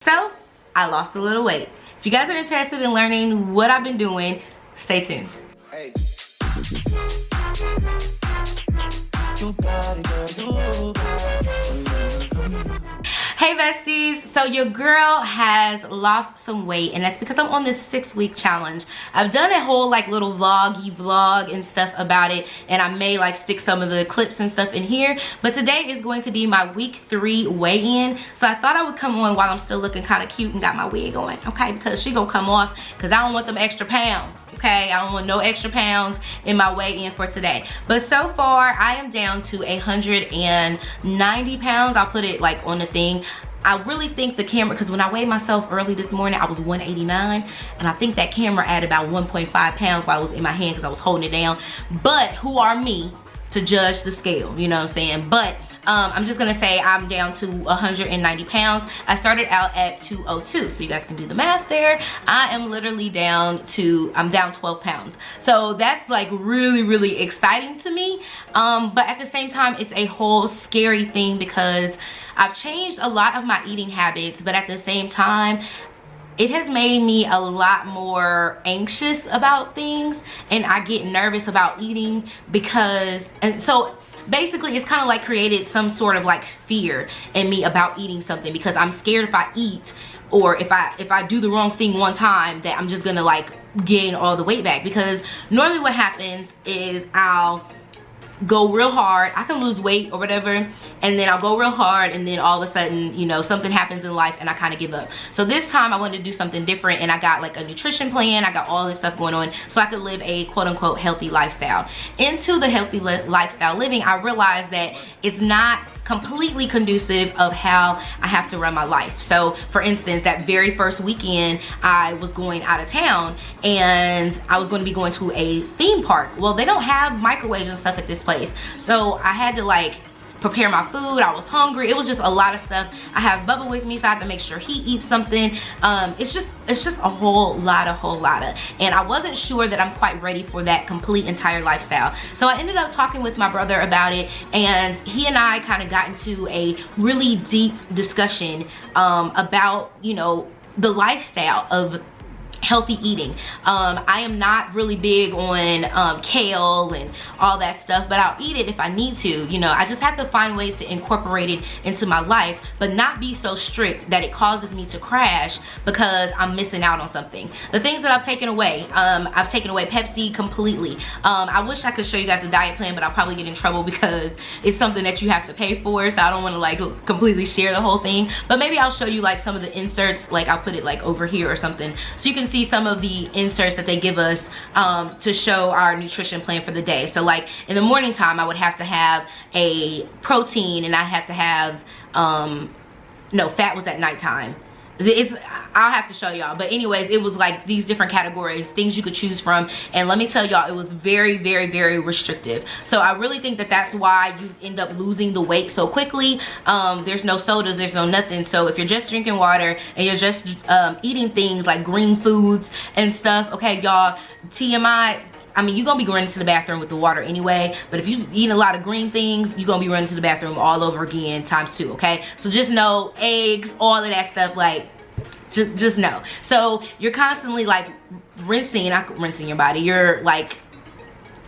So I lost a little weight. If you guys are interested in learning what I've been doing, stay tuned. Hey. Hey besties, so your girl has lost some weight, and that's because I'm on this 6-week challenge. I've done a whole like little vlog and stuff about it, and I may like stick some of the clips and stuff in here, but today is going to be my week 3 weigh-in. So I thought I would come on while I'm still looking kind of cute and got my wig on, okay, because she gonna come off because I don't want them extra pounds. Okay, I don't want no extra pounds in my weigh-in for today. But so far, I am down to 190 pounds. I'll put it like on the thing. I really think the camera, because when I weighed myself early this morning, I was 189, and I think that camera added about 1.5 pounds while it was in my hand because I was holding it down. But who are me to judge the scale, you know what I'm saying? But I'm just gonna say I'm down to 190 pounds. I started out at 202, so you guys can do the math there. I am literally down 12 pounds. So that's like really exciting to me. But at the same time, it's a whole scary thing because I've changed a lot of my eating habits, but at the same time, it has made me a lot more anxious about things, and I get nervous about eating because, and so basically it's kind of like created some sort of like fear in me about eating something, because I'm scared if I eat or if I do the wrong thing one time that I'm just gonna like gain all the weight back. Because normally what happens is I'll go real hard, I can lose weight or whatever, and then I'll go real hard, and then all of a sudden, you know, something happens in life and I kind of give up. So this time I wanted to do something different, and I got like a nutrition plan, I got all this stuff going on so I could live a quote-unquote healthy lifestyle. Into the healthy lifestyle living, I realized that it's not completely conducive of how I have to run my life. So for instance, that very first weekend I was going out of town and I was going to be going to a theme park. Well, they don't have microwaves and stuff at this place, so I had to like prepare my food. I was hungry. It was just a lot of stuff. I have Bubba with me, so I have to make sure he eats something. It's just a whole lot of, and I wasn't sure that I'm quite ready for that complete entire lifestyle. So I ended up talking with my brother about it, and he and I kind of got into a really deep discussion about, you know, the lifestyle of healthy eating. I am not really big on kale and all that stuff, but I'll eat it if I need to. You know, I just have to find ways to incorporate it into my life, but not be so strict that it causes me to crash because I'm missing out on something. The things that I've taken away Pepsi completely. I wish I could show you guys the diet plan, but I'll probably get in trouble because it's something that you have to pay for, so I don't want to like completely share the whole thing. But maybe I'll show you like some of the inserts, like I'll put it like over here or something, so you can see some of the inserts that they give us to show our nutrition plan for the day. So like in the morning time, I would have to have a protein, and I have to have no, fat was at nighttime. I'll have to show y'all, but anyways, it was like these different categories, things you could choose from, and let me tell y'all, it was very restrictive. So I really think that that's why you end up losing the weight so quickly. There's no sodas, there's no nothing. So if you're just drinking water and you're just eating things like green foods and stuff, okay y'all, TMI, I mean, you're gonna be running to the bathroom with the water anyway, but if you eat a lot of green things, you're gonna be running to the bathroom all over again ×2, okay? So just know, eggs, all of that stuff, like, just know. So you're constantly like rinsing your body. You're like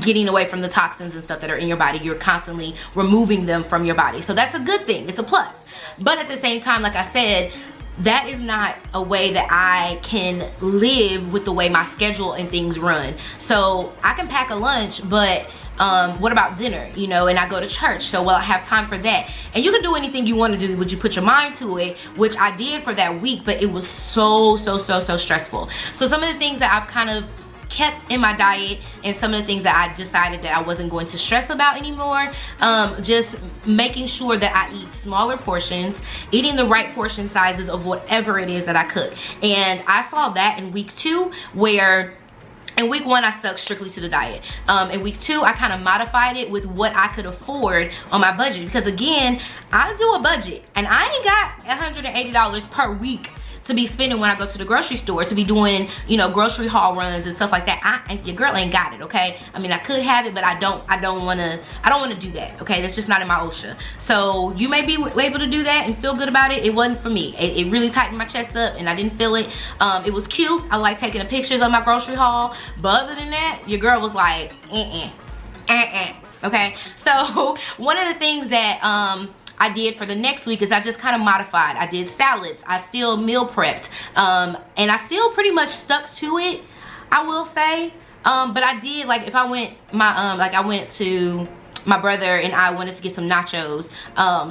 getting away from the toxins and stuff that are in your body. You're constantly removing them from your body. So that's a good thing, it's a plus. But at the same time, like I said, that is not a way that I can live with the way my schedule and things run. So I can pack a lunch, but what about dinner, you know? And I go to church, so will I have time for that? And you can do anything you want to do, would you put your mind to it, which I did for that week, but it was so stressful. So some of the things that I've kind of kept in my diet, and some of the things that I decided that I wasn't going to stress about anymore, just making sure that I eat smaller portions, eating the right portion sizes of whatever it is that I cook. And I saw that in week 2, where in week 1 I stuck strictly to the diet. In week 2 I kind of modified it with what I could afford on my budget, because again, I do a budget and I ain't got $180 per week to be spending when I go to the grocery store, to be doing, you know, grocery haul runs and stuff like that. Your girl ain't got it, okay? I mean, I could have it, but I don't want to do that, okay? That's just not in my OSHA. So you may be able to do that and feel good about it. It wasn't for me. It really tightened my chest up and I didn't feel it. It was cute. I like taking the pictures of my grocery haul, but other than that, your girl was like, okay? So one of the things that I did for the next week is I just kind of modified. I did salads. I still meal prepped. And I still pretty much stuck to it, I will say. But I did, like, if I went, I went to, my brother and I wanted to get some nachos.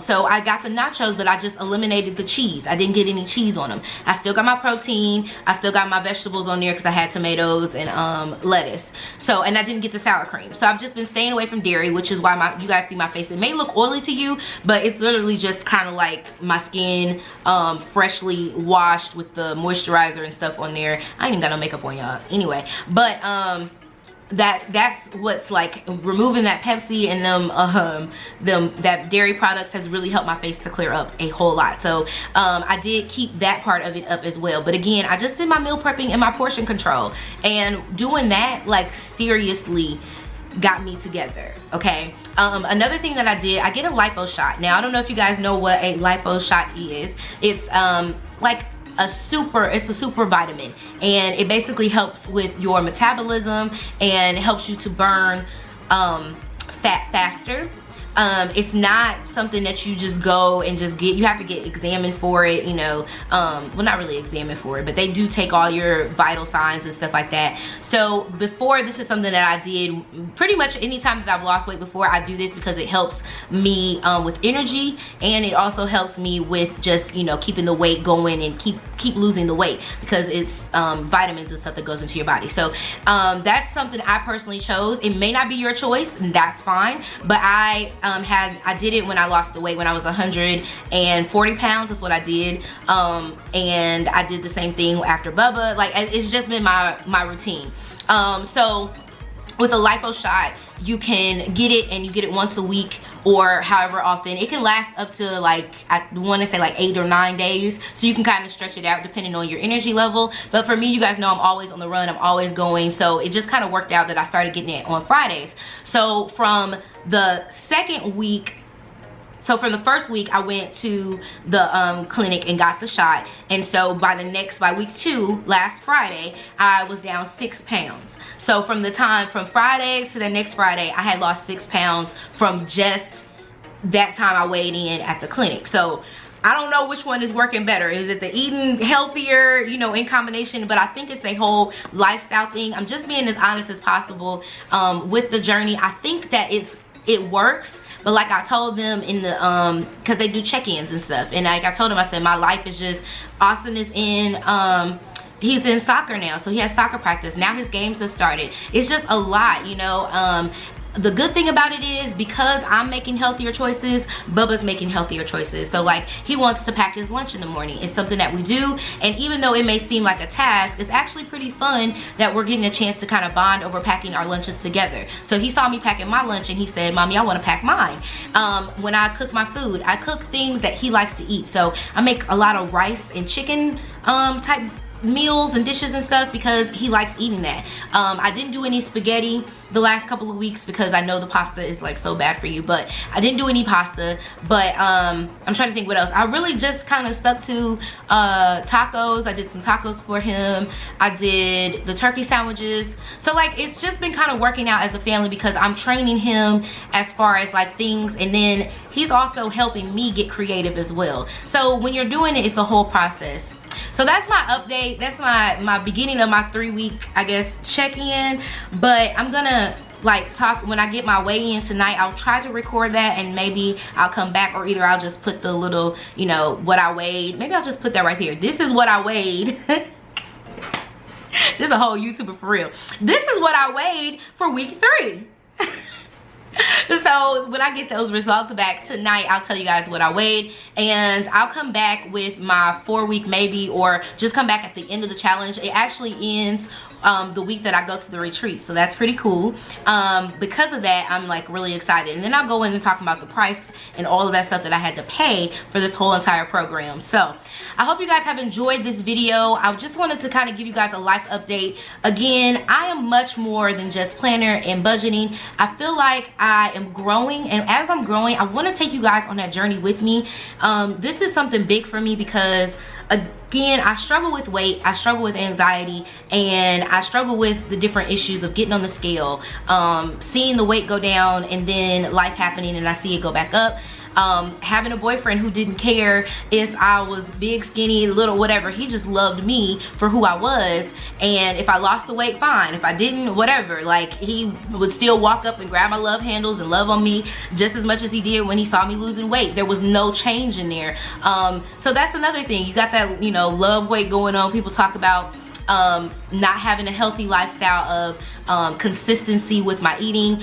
So I got the nachos, but I just eliminated the cheese. I didn't get any cheese on them. I still got my protein. I still got my vegetables on there because I had tomatoes and lettuce. So, and I didn't get the sour cream. So I've just been staying away from dairy, which is why you guys see my face. It may look oily to you, but it's literally just kind of like my skin freshly washed with the moisturizer and stuff on there. I ain't even got no makeup on, y'all. Anyway, but that's what's like, removing that Pepsi and that dairy products has really helped my face to clear up a whole lot. So I did keep that part of it up as well. But again, I just did my meal prepping and my portion control, and doing that like seriously got me together, okay? Another thing that I did, I get a lipo shot. Now I don't know if you guys know what a lipo shot is. It's like it's a super vitamin, and it basically helps with your metabolism and helps you to burn fat faster. It's not something that you just go and just get. You have to get examined for it, you know. Well, not really examined for it, but they do take all your vital signs and stuff like that. So before, this is something that I did pretty much anytime that I've lost weight before. I do this because it helps me with energy, and it also helps me with just, you know, keeping the weight going and keep losing the weight, because it's vitamins and stuff that goes into your body. So that's something I personally chose. It may not be your choice, and that's fine, but I did it when I lost the weight when I was 140 pounds. That's what I did. And I did the same thing after Bubba. Like, it's just been my routine. So with a lipo shot, you can get it, and you get it once a week or however often. It can last up to, like, I want to say like 8 or 9 days, so you can kind of stretch it out depending on your energy level. But for me, you guys know I'm always on the run, I'm always going, so it just kind of worked out that I started getting it on Fridays. So from the second week, so from the first week, I went to the clinic and got the shot. And so by week 2, last Friday, I was down 6 pounds. So from Friday to the next Friday, I had lost 6 pounds from just that time I weighed in at the clinic. So I don't know which one is working better. Is it the eating healthier, you know, in combination? But I think it's a whole lifestyle thing. I'm just being as honest as possible with the journey. I think that it works. But like I told them in the, cause they do check-ins and stuff. And like I told them, I said, my life is just, Austin is in, he's in soccer now. So he has soccer practice. Now his games have started. It's just a lot, you know. The good thing about it is, because I'm making healthier choices, Bubba's making healthier choices. So like, he wants to pack his lunch in the morning. It's something that we do, and even though it may seem like a task, it's actually pretty fun that we're getting a chance to kind of bond over packing our lunches together. So he saw me packing my lunch and he said, "Mommy, I want to pack mine." When I cook my food, I cook things that he likes to eat. So I make a lot of rice and chicken type meals and dishes and stuff because he likes eating that. I didn't do any spaghetti the last couple of weeks because I know the pasta is like so bad for you, but I didn't do any pasta. But I'm trying to think what else. I really just kind of stuck to tacos. I did some tacos for him. I did the turkey sandwiches. So like, it's just been kind of working out as a family because I'm training him as far as like things, and then he's also helping me get creative as well. So when you're doing it, it's a whole process. So that's my update. That's my beginning of my 3-week, I guess, check-in. But I'm gonna like talk when I get my weigh-in tonight. I'll try to record that, and maybe I'll come back, or either I'll just put the little, you know, what I weighed. Maybe I'll just put that right here. This is what I weighed. This is a whole YouTuber for real. This is what I weighed for week 3. So when I get those results back tonight, I'll tell you guys what I weighed, and I'll come back with my 4-week maybe, or just come back at the end of the challenge. It actually ends the week that I go to the retreat. So that's pretty cool. Because of that, I'm like really excited. And then I'll go in and talk about the price and all of that stuff that I had to pay for this whole entire program. So I hope you guys have enjoyed this video. I just wanted to kind of give you guys a life update. Again, I am much more than just planner and budgeting. I feel like I am growing, and as I'm growing, I want to take you guys on that journey with me. This is something big for me because again, I struggle with weight, I struggle with anxiety, and I struggle with the different issues of getting on the scale, seeing the weight go down and then life happening and I see it go back up. Having a boyfriend who didn't care if I was big, skinny, little, whatever. He just loved me for who I was, and if I lost the weight, fine. If I didn't, whatever. Like, he would still walk up and grab my love handles and love on me just as much as he did when he saw me losing weight. There was no change in there. So that's another thing. You got that, you know, love weight going on. People talk about not having a healthy lifestyle of consistency with my eating,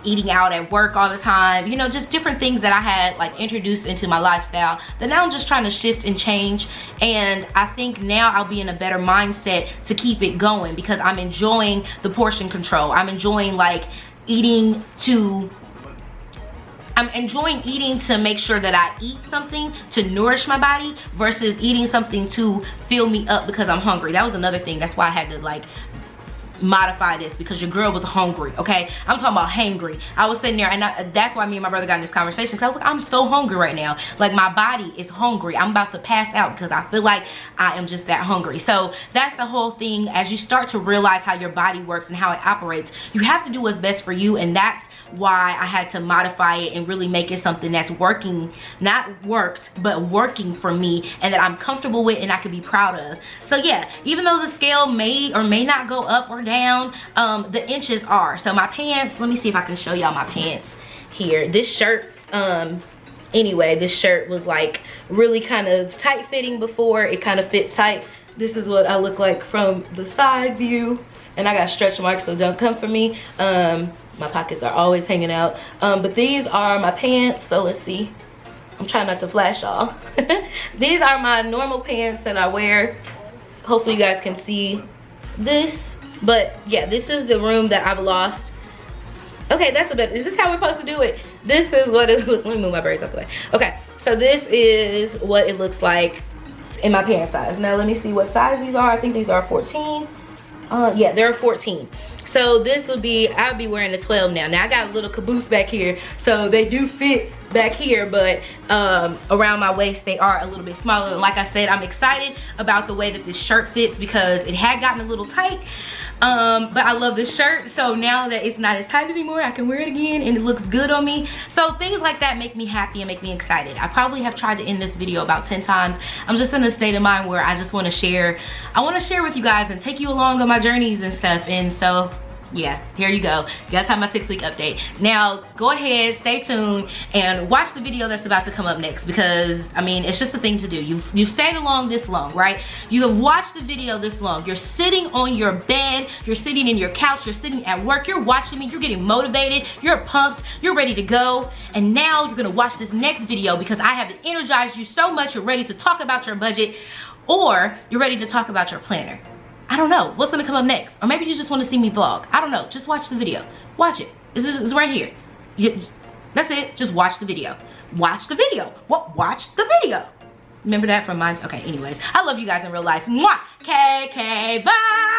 eating out at work all the time, you know, just different things that I had like introduced into my lifestyle that now I'm just trying to shift and change. And I think now I'll be in a better mindset to keep it going because I'm enjoying the portion control. I'm enjoying like eating to make sure that I eat something to nourish my body versus eating something to fill me up because I'm hungry. That was another thing. That's why I had to like modify this, because your girl was hungry, okay? I'm talking about hangry. I was sitting there, and that's why me and my brother got in this conversation, because I was like, I'm so hungry right now. Like, my body is hungry. I'm about to pass out because I feel like I am just that hungry. So that's the whole thing. As you start to realize how your body works and how it operates, you have to do what's best for you, and that's why I had to modify it and really make it something that's working, not worked, but working for me, and that I'm comfortable with and I can be proud of. So yeah, even though the scale may or may not go up or down, the inches are. So my pants, let me see if I can show y'all my pants here. This shirt, anyway, this shirt was like really kind of tight fitting before. It kind of fit tight. This is what I look like from the side view, and I got stretch marks, so don't come for me. My pockets are always hanging out. But these are my pants. So let's see. I'm trying not to flash y'all. These are my normal pants that I wear. Hopefully you guys can see this. But yeah, this is the room that I've lost. Okay, that's a bit. Is this how we're supposed to do it? This is what it looks. Let me move my braids out the way. Okay, so this is what it looks like in my pant size. Now let me see what size these are. I think these are 14. Yeah, they're 14. So this will be, I'll be wearing a 12 now. Now I got a little caboose back here, so they do fit back here, but around my waist they are a little bit smaller. And like I said, I'm excited about the way that this shirt fits because it had gotten a little tight. But I love this shirt, so now that it's not as tight anymore, I can wear it again and it looks good on me. So things like that make me happy and make me excited. I probably have tried to end this video about 10 times. I'm just in a state of mind where I just want to share. I want to share with you guys and take you along on my journeys and stuff. And so yeah, here you go. You guys have my 6-week update. Now go ahead, stay tuned, and watch the video that's about to come up next, because I mean, it's just a thing to do. You've stayed along this long, right? You have watched the video this long. You're sitting on your bed, you're sitting in your couch, you're sitting at work, you're watching me, you're getting motivated, you're pumped, you're ready to go. And now you're gonna watch this next video because I have energized you so much you're ready to talk about your budget, or you're ready to talk about your planner. I don't know what's gonna come up next, or maybe you just want to see me vlog. I don't know. Just watch the video. Watch it. It's right here. That's it. Just watch the video. Watch the video. What? Watch the video. Remember that from mine? Okay. Anyways, I love you guys in real life. Mwah. KK. Bye.